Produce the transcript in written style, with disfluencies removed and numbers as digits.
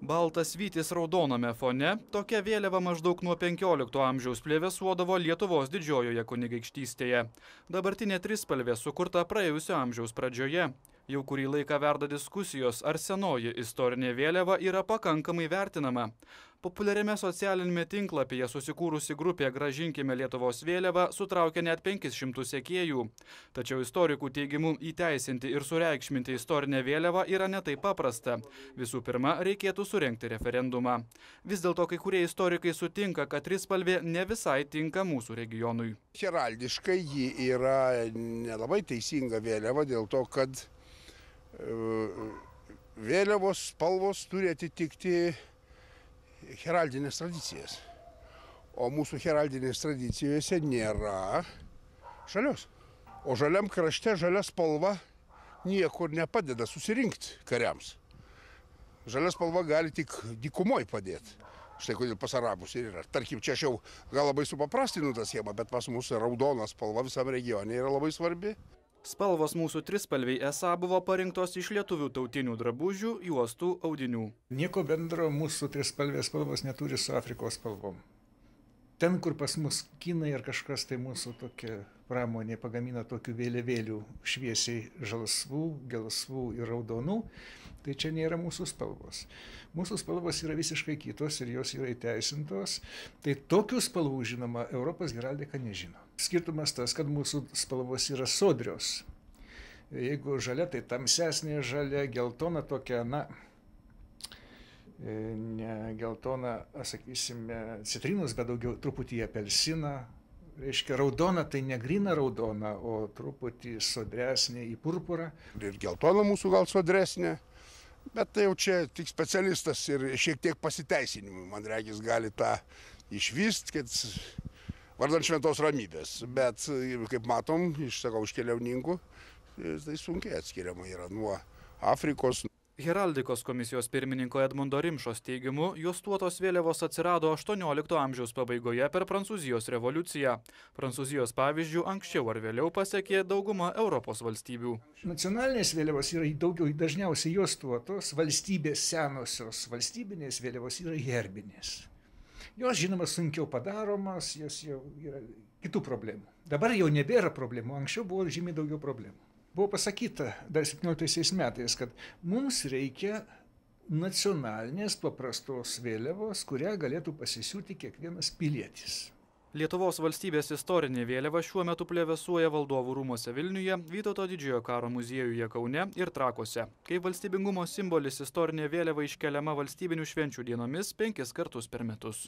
Baltas vytis raudoname fone, tokia vėliava maždaug nuo 15 amžiaus plevėsuodavo Lietuvos didžiojoje kunigaikštystėje. Dabartinė trispalvė sukurta praėjusio amžiaus pradžioje. Jau kurį laiką verda diskusijos, ar senoji istorinė vėliava yra pakankamai vertinama. Populiariame socialinėme tinklapyje susikūrusi grupė Gražinkime Lietuvos vėliavą sutraukė net 500 sekėjų. Tačiau istorikų teigimu įteisinti ir sureikšminti istorinę vėliavą yra ne taip paprasta. Visų pirma, reikėtų surengti referendumą. Vis dėlto kai kurie istorikai sutinka, kad trispalvė ne visai tinka mūsų regionui. Heraldiškai ji yra nelabai teisinga vėliava dėl to, kad vėliavos spalvos turi atitikti heraldinės tradicijas. O mūsų heraldinės tradicijose nėra žalios. O žaliam krašte žalia spalva niekur nepadeda susirinkti kariams. Žalia spalva gali tik dykumoj padėti. Štai kodėl pas arabus ir yra. Tarkim, čia aš jau gal labai supaprastinu tą schemą, bet pas mūsų raudona spalva visam regione yra labai svarbi. Spalvos mūsų trispalviai esą buvo parinktos iš lietuvių tautinių drabužių, juostų, audinių. Nieko bendro mūsų trispalvės spalvos neturi su Afrikos spalvom. Ten, kur pas mus kinai ar kažkas, tai mūsų tokia pramonė pagamina tokių vėliavėlių šviesiai žalsvų, gelsvų ir raudonų, tai čia nėra mūsų spalvos. Mūsų spalvos yra visiškai kitos ir jos yra įteisintos. Tai tokių spalvų, žinoma, Europos heraldika nežino. Skirtumas tas, kad mūsų spalvos yra sodrios. Jeigu žalia, tai tamsesnė žalia, geltona tokia, ne geltona, sakysime, citrinus, bet daugiau truputį apelsiną. Reiškia, raudona tai ne gryna raudona, o truputį sodresnė į purpurą. Ir geltona mūsų gal sodresnė, bet tai jau čia tik specialistas ir šiek tiek pasiteisinimų, man regis, gali tą išvyst, kad vardan šventos ramybės. Bet, kaip matom, iš keliauninkų, tai sunkiai atskiriama yra nuo Afrikos. Heraldikos komisijos pirmininko Edmundo Rimšos teigimu, juostuotos vėliavos atsirado 18 amžiaus pabaigoje per Prancūzijos revoliuciją. Prancūzijos pavyzdžių anksčiau ar vėliau pasiekė dauguma Europos valstybių. Nacionalinės vėliavos yra dažniausiai juostuotos, valstybės senosios valstybinės vėliavos yra herbinės. Jos, žinoma, sunkiau padaromas, jos jau yra kitų problemų. Dabar jau nebėra problemų, anksčiau buvo žymiai daugiau problemų. Buvo pasakyta dar 17 metais, kad mums reikia nacionalinės paprastos vėliavos, kurią galėtų pasisiūti kiekvienas pilietis. Lietuvos valstybės istorinė vėliava šiuo metu plevėsuoja Valdovų rūmuose Vilniuje, Vytauto didžiojo karo muziejuje Kaune ir Trakuose. Kaip valstybingumo simbolis istorinė vėliava iškeliama valstybinių švenčių dienomis 5 kartus per metus.